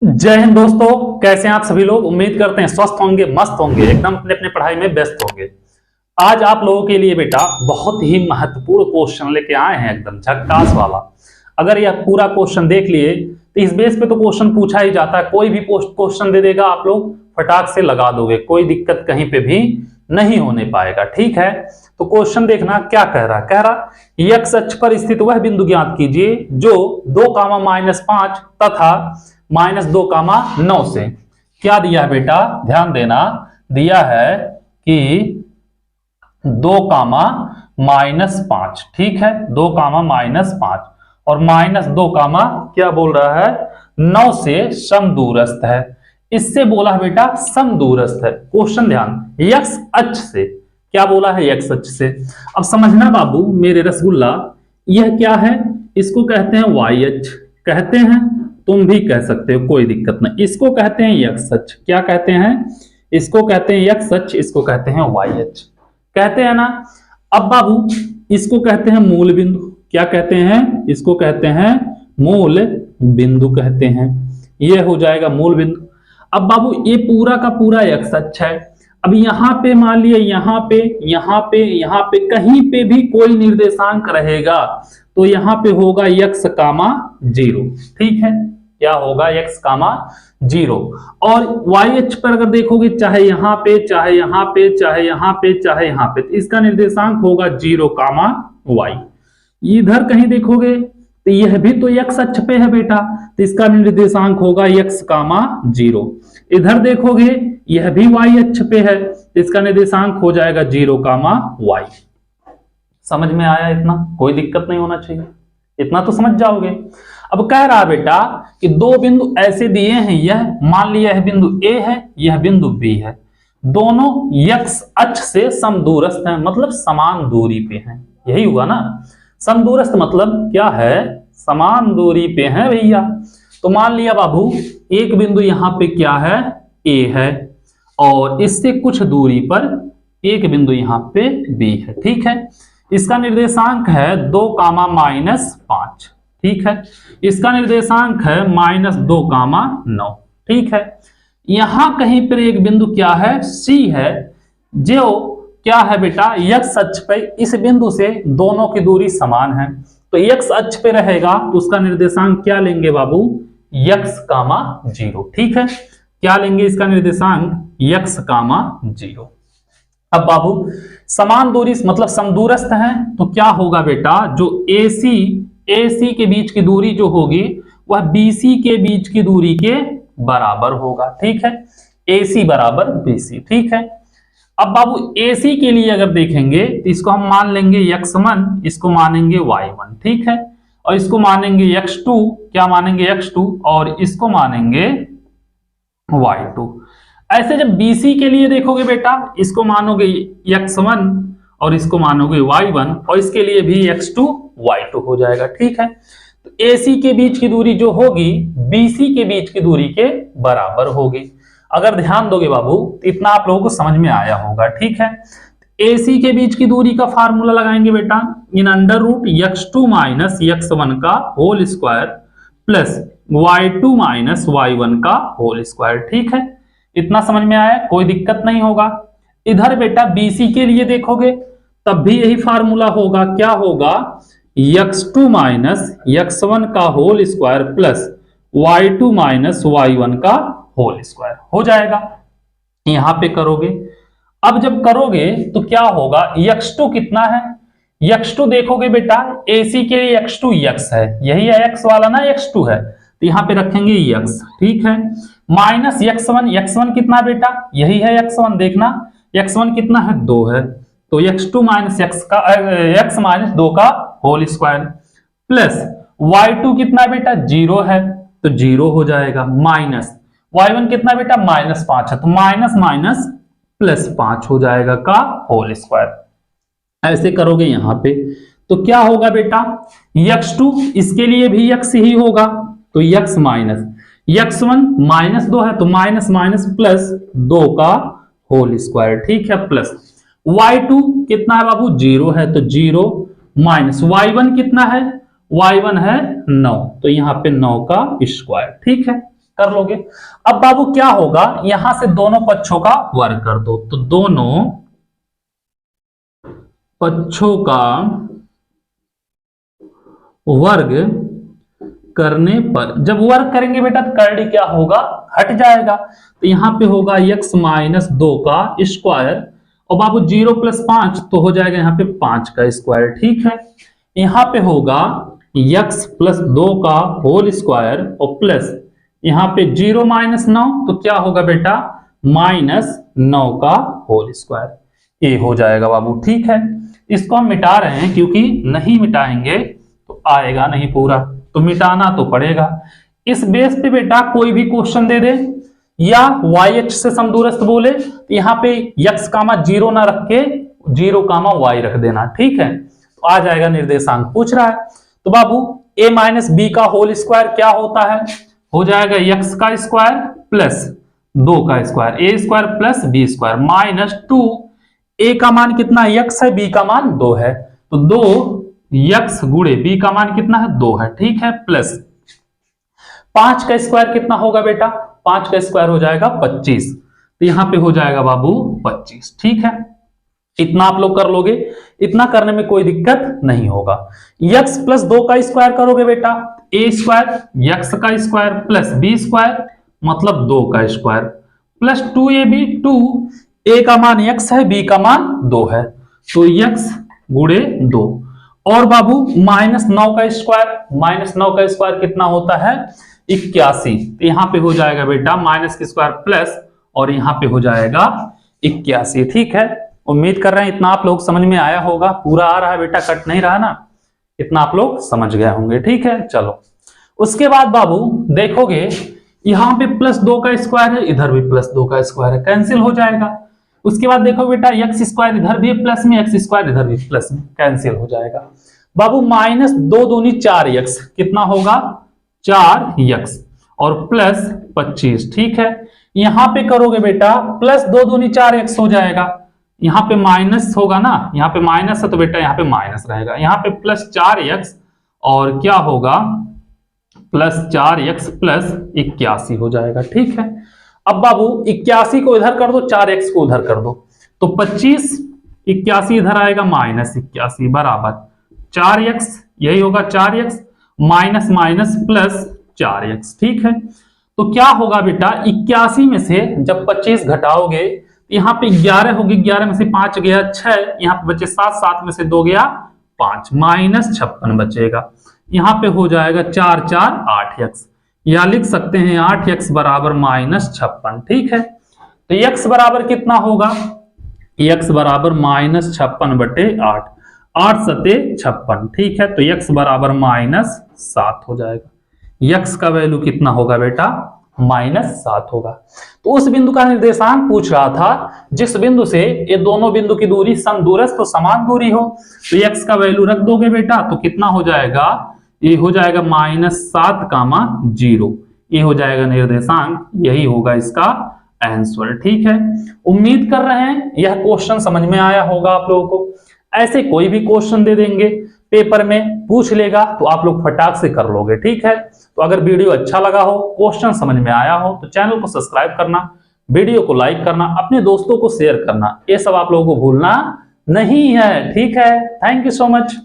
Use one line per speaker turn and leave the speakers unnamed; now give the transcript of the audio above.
जय हिंद दोस्तों, कैसे हैं आप सभी लोग। उम्मीद करते हैं स्वस्थ होंगे, मस्त होंगे, एकदम अपने अपने पढ़ाई में व्यस्त होंगे। आज आप लोगों के लिए बेटा बहुत ही महत्वपूर्ण क्वेश्चन लेके आए हैं, एकदम झक्कास वाला। अगर यह पूरा क्वेश्चन देख लिए तो इस बेस पे तो क्वेश्चन पूछा ही जाता है, कोई भी क्वेश्चन दे देगा, आप लोग फटाक से लगा दोगे, कोई दिक्कत कहीं पे भी नहीं होने पाएगा। ठीक है, तो क्वेश्चन देखना क्या कह रहा एक्स अक्ष पर स्थित वह बिंदु ज्ञात कीजिए जो 2, -5 तथा -2, 9 से क्या दिया है बेटा, ध्यान देना, दिया है कि 2, -5। ठीक है, 2, -5 और -2, क्या बोल रहा है, 9 से समदूरस्थ है। इससे बोला है बेटा समदूरस्थ है। क्वेश्चन ध्यान, एक्स अक्ष से क्या बोला है, एक्स अक्ष से। अब समझना बाबू मेरे रसगुल्ला, यह क्या है, इसको कहते हैं वाई अक्ष, कहते हैं, तुम भी कह सकते हो, कोई दिक्कत नहीं। इसको कहते हैं एक्स अक्ष, क्या कहते हैं, इसको कहते हैं एक्स अक्ष, इसको कहते हैं वाई अक्ष, कहते हैं ना। अब बाबू इसको कहते हैं मूल बिंदु, क्या कहते हैं, इसको कहते हैं मूल बिंदु कहते हैं, यह हो जाएगा मूल बिंदु। अब बाबू ये पूरा का पूरा एक्स अक्ष है। अब यहां पे मान लिया, यहां पे कहीं पे भी कोई निर्देशांक रहेगा तो यहां पे होगा x, 0। ठीक है, क्या होगा x, 0। और y अक्ष पर अगर देखोगे, चाहे यहां पे, चाहे यहां पे, चाहे यहां पे, चाहे यहां पे, तो इसका निर्देशांक होगा 0, y। इधर कहीं देखोगे तो यह भी तो x अक्ष पे है बेटा, तो इसका निर्देशांक होगा x, 0। इधर देखोगे यह भी y अक्ष पे है, तो इसका निर्देशांक हो जाएगा 0, y। समझ में आया इतना, कोई दिक्कत नहीं होना चाहिए, इतना तो समझ जाओगे। अब कह रहा बेटा कि दो बिंदु ऐसे दिए हैं, यह मान लिया यह बिंदु A है, यह बिंदु B है, दोनों x अक्ष से समदूरस्थ हैं, मतलब समान दूरी पे हैं। यही हुआ ना, समदूरस्थ मतलब क्या है, समान दूरी पे हैं भैया। तो मान लिया बाबू एक बिंदु यहां पे क्या है, A है, और इससे कुछ दूरी पर एक बिंदु यहां पे B है। ठीक है, इसका निर्देशांक है 2, -5। ठीक है, इसका निर्देशांक है -2, 9। ठीक है, यहां कहीं पर एक बिंदु क्या है, C है, जो क्या है बेटा x अक्ष पे, इस बिंदु से दोनों की दूरी समान है, तो x अक्ष पे रहेगा तो उसका निर्देशांक क्या लेंगे बाबू, x, 0। ठीक है, क्या लेंगे इसका निर्देशांक, x, 0। अब बाबू समान दूरी मतलब समदूरस्थ है, तो क्या होगा बेटा, जो AC के बीच की दूरी जो होगी वह BC के बीच की दूरी के बराबर होगा। ठीक है, AC बराबर BC। ठीक है, अब बाबू AC के लिए अगर देखेंगे तो इसको हम मान लेंगे x1, इसको मानेंगे y1। ठीक है, और इसको मानेंगे x2, क्या मानेंगे x2, और इसको मानेंगे y2। ऐसे जब BC के लिए देखोगे बेटा, इसको मानोगे x1 और इसको मानोगे y1, और इसके लिए भी x2 y2 हो जाएगा। ठीक है, तो AC के बीच की दूरी जो होगी BC के बीच की दूरी के बराबर होगी। अगर ध्यान दोगे बाबू इतना आप लोगों को समझ में आया होगा। ठीक है, AC के बीच की दूरी का फार्मूला लगाएंगे बेटा, इन √x2 - x1 का whole square plus y2 - y1 का होल स्क्वायर। ठीक है, इतना समझ में आया, कोई दिक्कत नहीं होगा। इधर बेटा BC के लिए देखोगे तब भी यही फार्मूला होगा, क्या होगा, x2 - x1 का whole square plus y2 - y1 का होल स्क्वायर हो जाएगा। यहां पे करोगे, अब जब करोगे तो क्या होगा, x2 कितना है, x2 देखोगे बेटा AC के लिए x2 x है, यही है x वाला ना, x2 है, तो यहां पे रखेंगे x। ठीक है, माइनस x1 कितना बेटा, यही है x1, देखना x1 कितना है, 2 है, तो x2 - x - 2 का होल स्क्वायर प्लस y2 कितना बेटा, 0 है, तो 0 हो जाएगा, माइनस y1 कितना बेटा, -5 है, तो माइनस प्लस 5 हो जाएगा का होल स्क्वायर। ऐसे करोगे यहां पे तो क्या होगा बेटा, x2 इसके लिए भी x ही होगा, तो x माइनस x1 -2 है, तो माइनस प्लस 2 का होल स्क्वायर। ठीक है, प्लस y2 कितना है बाबू, 0 है, तो 0 माइनस y1 कितना है, y1 है 9, तो यहां पे 9 का स्क्वायर। ठीक है, कर लोगे। अब बाबू क्या होगा, यहां से दोनों पक्षों का वर्ग कर दो, तो दोनों पक्षों का वर्ग करने पर, जब वर्ग करेंगे बेटा तो करड़ी क्या होगा, हट जाएगा। तो यहां पे होगा x माइनस 2 का स्क्वायर, और बाबू 0 प्लस 5 तो हो जाएगा यहाँ पे 5 का स्क्वायर, ठीक है। यहाँ पे होगा x प्लस 2 का होल स्क्वायर और प्लस यहाँ पे 0 माइनस 9 तो क्या होगा बेटा, माइनस 9 का होल स्क्वायर, ये हो जाएगा बाबू, ठीक है। इसको हम मिटा रहे हैं क्योंकि नहीं मिटाएंगे तो आएगा नहीं पूरा, तो मिटाना तो पड़ेगा। इस बेस पे बेटा कोई भी क्वेश्चन दे दे या YH से समदूरस्थ बोले तो यहाँ पे x कामा 0 ना रख के 0 कामा y रख देना, ठीक है। तो आ जाएगा निर्देशांक पूछ रहा है। तो बाबू a माइनस बी का होल स्क्वायर क्या होता है, हो जाएगा x का स्क्वायर प्लस 2 का square, a square plus b square minus 2, a का मान कितना x है, b का मान 2 है, तो 2x गुणे b का मान कितना है 2 है, ठीक है, प्लस 5 का स्क्वायर कितना होगा बेटा, 5 का स्क्वायर हो जाएगा 25, तो यहां पे हो जाएगा बाबू 25, ठीक है। इतना आप लोग कर लोगे, इतना करने में कोई दिक्कत नहीं होगा। x प्लस 2 का स्क्वायर करोगे बेटा, a स्क्वायर x का स्क्वायर प्लस b स्क्वायर मतलब 2 का स्क्वायर प्लस 2ab, 2 a का मान x है, b का मान 2 है, तो x गुणे 2, और बाबू माइनस 9 का स्क्वायर, माइनस 9 का स्क्वायर कितना होता है 81, तो यहां पे हो जाएगा बेटा माइनस के स्क्वायर प्लस और यहां पे हो जाएगा 81, ठीक है। उम्मीद कर रहे हैं इतना आप लोग समझ में आया होगा, पूरा आ रहा है बेटा, कट नहीं रहा ना, इतना आप लोग समझ गए होंगे, ठीक है। चलो उसके बाद बाबू देखोगे यहां पे प्लस 2 का स्क्वायर है, इधर भी प्लस 2 का स्क्वायर है, कैंसिल हो जाएगा। उसके बाद देखो बेटा x स्क्वायर इधर भी प्लस में, x स्क्वायर इधर भी प्लस में, कैंसिल हो जाएगा। बाबू माइनस 2 दूनी 4x कितना होगा 4x और प्लस 25, ठीक है। यहां पे करोगे बेटा प्लस 2 दूनी 4x हो जाएगा, यहां पे माइनस होगा ना, यहां पे माइनस है तो बेटा यहां पे माइनस रहेगा, यहां पे प्लस 4x और क्या होगा प्लस 4x प्लस 81 हो जाएगा, ठीक है। अब बाबू 81 को इधर कर दो, 4x को उधर कर दो, तो 25 81 इधर आएगा माइनस 81 बराबर 4x, यही होगा 4x minus minus plus 4x, ठीक है। तो क्या होगा बेटा 81 में से जब 25 घटाओगे यहाँ पे 11 होगी, 11 में से 5 गया 6, यहाँ पे बचे 7, 7 में से 2 गया 5, माइनस 56 बचेगा, यहाँ पे हो जाएगा 4 4 8x, या लिख सकते हैं 8x बराबर माइनस 56, ठीक है। तो x बराबर कितना होगा, x बराबर माइनस 56 बटे 8, 8 सते 56, ठीक है। तो x बराबर माइनस 7 हो जाएगा, x का वैल्यू कितना होगा बेटा माइनस 7 होगा। तो उस बिंदु का निर्देशांक पूछ रहा था जिस बिंदु से ये दोनों बिंदु की दूरी समदूरस्थ तो समान दूरी हो, तो x का वैल्यू रख दोगे बेटा तो कितना हो जाएगा, ये हो जाएगा माइनस 7 कामा 0, ये हो जाएगा निर्देशांक, यही होगा इसका आंसर, ठीक है। उम्मीद कर रहे हैं यह क्वेश्चन समझ में आया होगा आप लोगों को। ऐसे कोई भी क्वेश्चन दे देंगे पेपर में, पूछ लेगा तो आप लोग फटाक से कर लोगे, ठीक है। तो अगर वीडियो अच्छा लगा हो, क्वेश्चन समझ में आया हो तो चैनल को सब्सक्राइब करना, वीडियो को लाइक करना, अपने दोस्तों को शेयर करना, ये सब आप लोगों को भूलना नहीं है, ठीक है। Thank you so much.